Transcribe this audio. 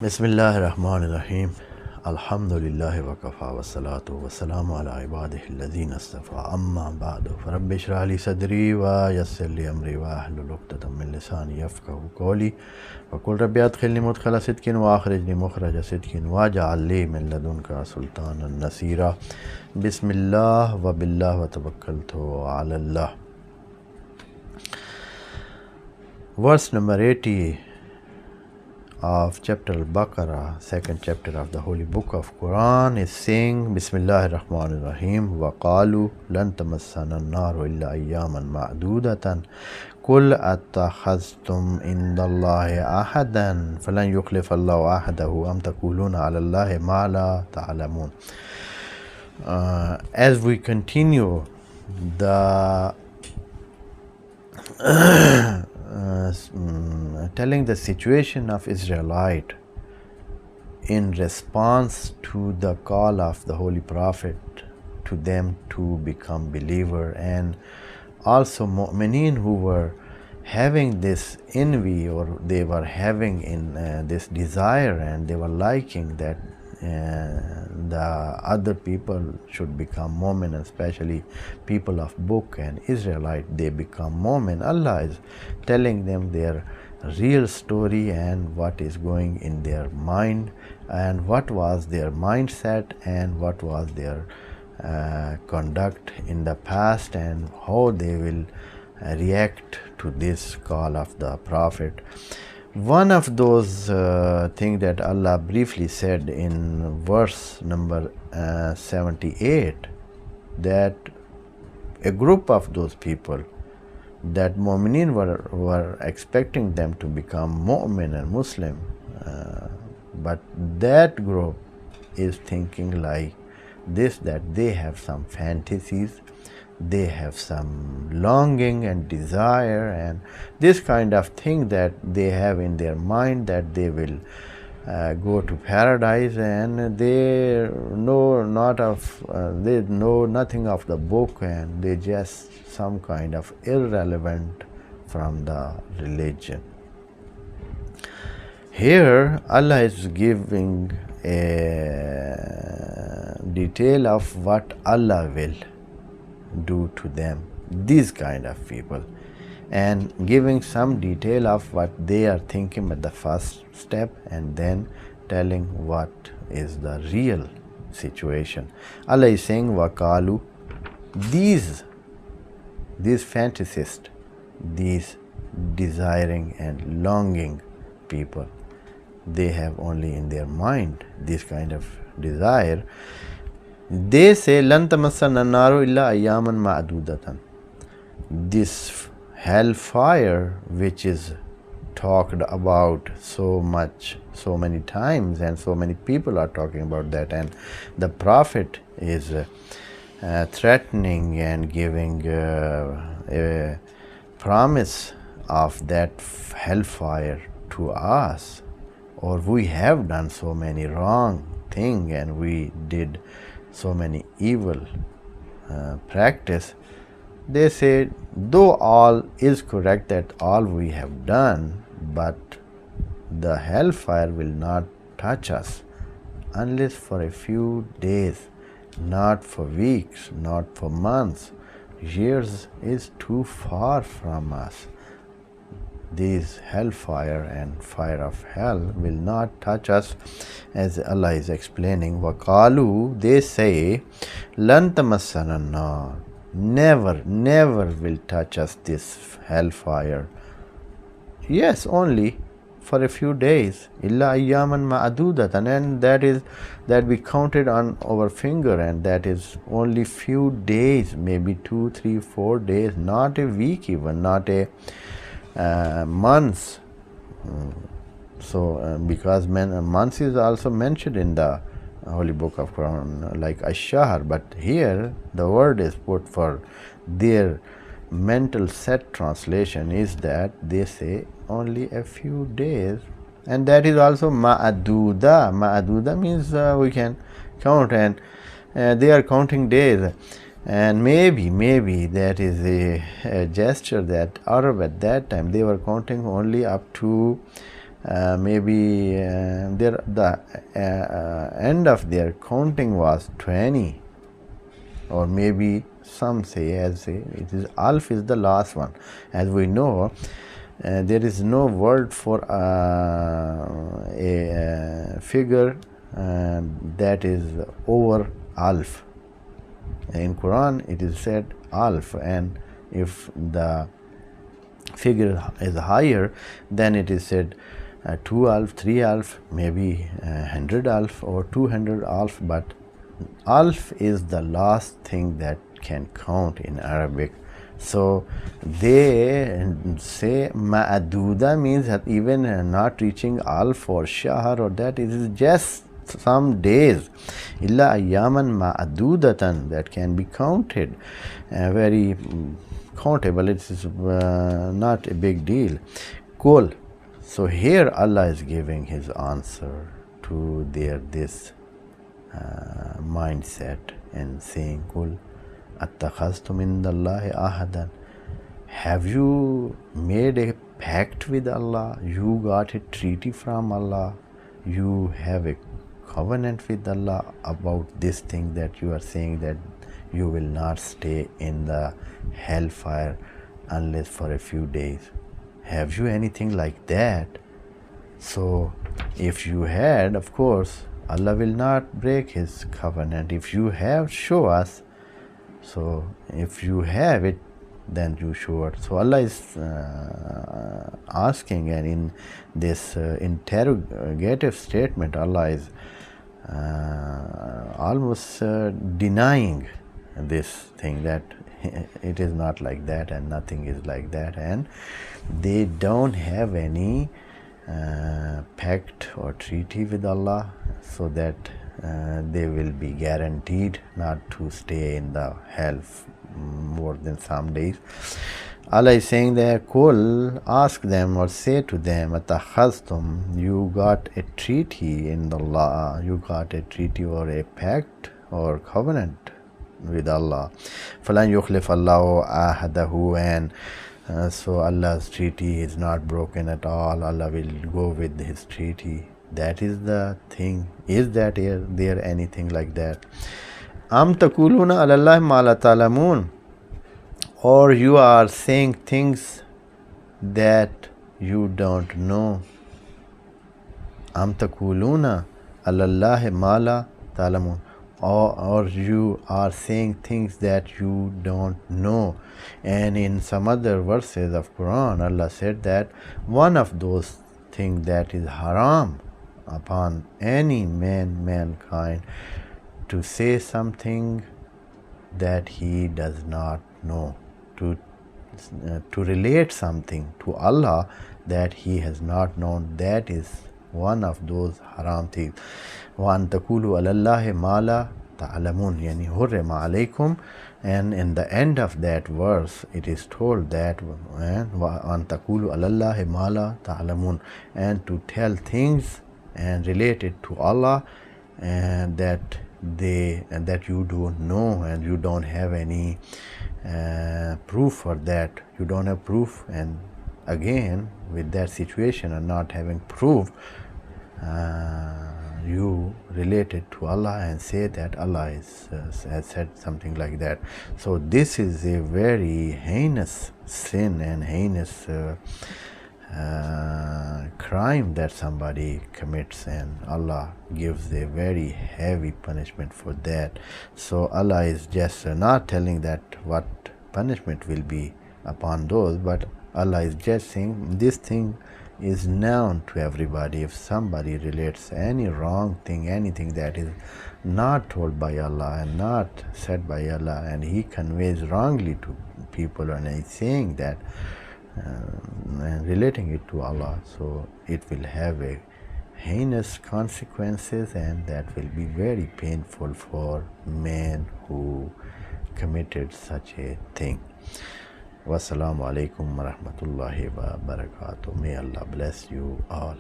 Bismillahirrahmanirrahim. Alhamdulillahi wa kafa wa salatu wa salamu ala ibadihi alladhina astafa amma ba'du. Rabbi shrah li sadri wa yassir li amri wa ahlul 'uqdatam min lisani yafqahu qawli. Wa qul rabbi adkhilni mudkhala sidqin wa akhrijni mukhraja sidqin waj'al li min ladunka sultanan nasira. Bismillah wa billah wa tawakkaltu ala Allah. Verse number 80 of chapter Al-Baqarah, second chapter of the holy book of Quran, is saying Bismillahirrahmanirrahim wa qalu lan tamassana an-naru illa ayyaman ma'dudatan qul attakhaztum indallahi ahadan falan yukhlifa Allahu ahadahu am taquluna 'ala Allahi ma la ta'lamun. As we continue the telling the situation of Israelite in response to the call of the Holy Prophet to them to become believer, and also mu'mineen who were having this envy, or they were having in this desire, and they were liking that the other people should become Mu'min, especially people of book and Israelite, they become Mu'min. Allah is telling them their real story and what is going in their mind, and what was their mindset, and what was their conduct in the past, and how they will react to this call of the Prophet. One of those things that Allah briefly said in verse number 78, that a group of those people, that mu'mineen were expecting them to become mu'min and Muslim, but that group is thinking like this, that they have some fantasies, they have some longing and desire, and this kind of thing that they have in their mind, that they will go to paradise, and they know nothing of the book, and they just some kind of irrelevant from the religion. Here Allah is giving a detail of what Allah will do to them, these kind of people, and giving some detail of what they are thinking at the first step, and then telling what is the real situation. Allah is saying waqalu, these fantasists, these desiring and longing people, they have only in their mind this kind of desire. They say lan tamassana an-naru illa ayyaman ma'dudatan. This hellfire, which is talked about so many times, and so many people are talking about that, and the Prophet is threatening and giving a promise of that hellfire to us, or we have done so many wrong things, and we did so many evil practice. They say, though all is correct, that all we have done, but the hellfire will not touch us unless for a few days, not for weeks, not for months. Years is too far from us. This hellfire and fire of hell will not touch us, as Allah is explaining. Waqalu, they say, lan tamassana an-nar, never will touch us this hellfire. Yes, only for a few days. Illa ayyaman ma'dudatan, and that we counted on our finger, and that is only few days, maybe 2, 3, 4 days, not a week even, not a months. Because months is also mentioned in the holy book of Quran, like ash-shahr, but here the word is put for their mental set translation is that they say only a few days, and that is also ma'aduda. Ma'aduda means we can count, and they are counting days. And maybe that is a gesture that Arab at that time, they were counting only up to maybe the end of their counting was 20, or maybe some say it is alf is the last one. As we know, there is no word for a figure that is over alf. In Quran it is said alf, and if the figure is higher, then it is said 2 alf, 3 alf, maybe 100 alf or 200 alf, but alf is the last thing that can count in Arabic. So they say ma'aduda means that even not reaching alf or shahr, or that it is just some days, illa ayyaman ma'adudatan, that can be counted, very countable. It is not a big deal. Cool. So here Allah is giving his answer to their this mindset and saying, Kul attakhaztum indallahi ahadan, have you made a pact with Allah? You got a treaty from Allah? You have a covenant with Allah about this thing that you are saying, that you will not stay in the hellfire unless for a few days? Have you anything like that? So if you had, of course Allah will not break his covenant. If you have, show us. So if you have it, then you show it. So Allah is asking, and in this interrogative statement, Allah is almost denying this thing, that it is not like that and nothing is like that, and they don't have any pact or treaty with Allah, so that they will be guaranteed not to stay in the hell more than some days. Allah is saying that, Kul, ask them or say to them, Atakhaztum, you got a treaty in the law, you got a treaty or a pact or covenant with Allah. Falan yukhlif Allahu ahadahu, and so Allah's treaty is not broken at all. Allah will go with his treaty. That is the thing. Is that there anything like that? Am taquluna ala Allahi ma la ta'lamun, or you are saying things that you don't know. Am taquluna ala Allahi ma la ta'lamun, or you are saying things that you don't know. And in some other verses of Quran, Allah said that one of those things that is haram upon any mankind, to say something that he does not know, to relate something to Allah that he has not known. That is one of those haram things. وَأَن تَقُولُوا عَلَى اللَّهِ مَا لَا تَعْلَمُونَ, يعني حُرِّمَ عَلَيْكُمْ. And in the end of that verse, it is told that وَأَن تَقُولُوا عَلَى اللَّهِ مَا لَا تَعْلَمُونَ, and to tell things and relate it to Allah, and that you don't know, and you don't have any proof for that. You don't have proof, and again with that situation and not having proof, you relate it to Allah and say that Allah has said something like that. So this is a very heinous sin and heinous crime that somebody commits, and Allah gives a very heavy punishment for that. So Allah is just not telling that what punishment will be upon those, but Allah is just saying this thing is known to everybody. If somebody relates any wrong thing, anything that is not told by Allah and not said by Allah, and he conveys wrongly to people, and he's saying that and relating it to Allah, so it will have a heinous consequences, and that will be very painful for man who committed such a thing. Wassalamu alaikum wa rahmatullahi wa barakatuh. May Allah bless you all.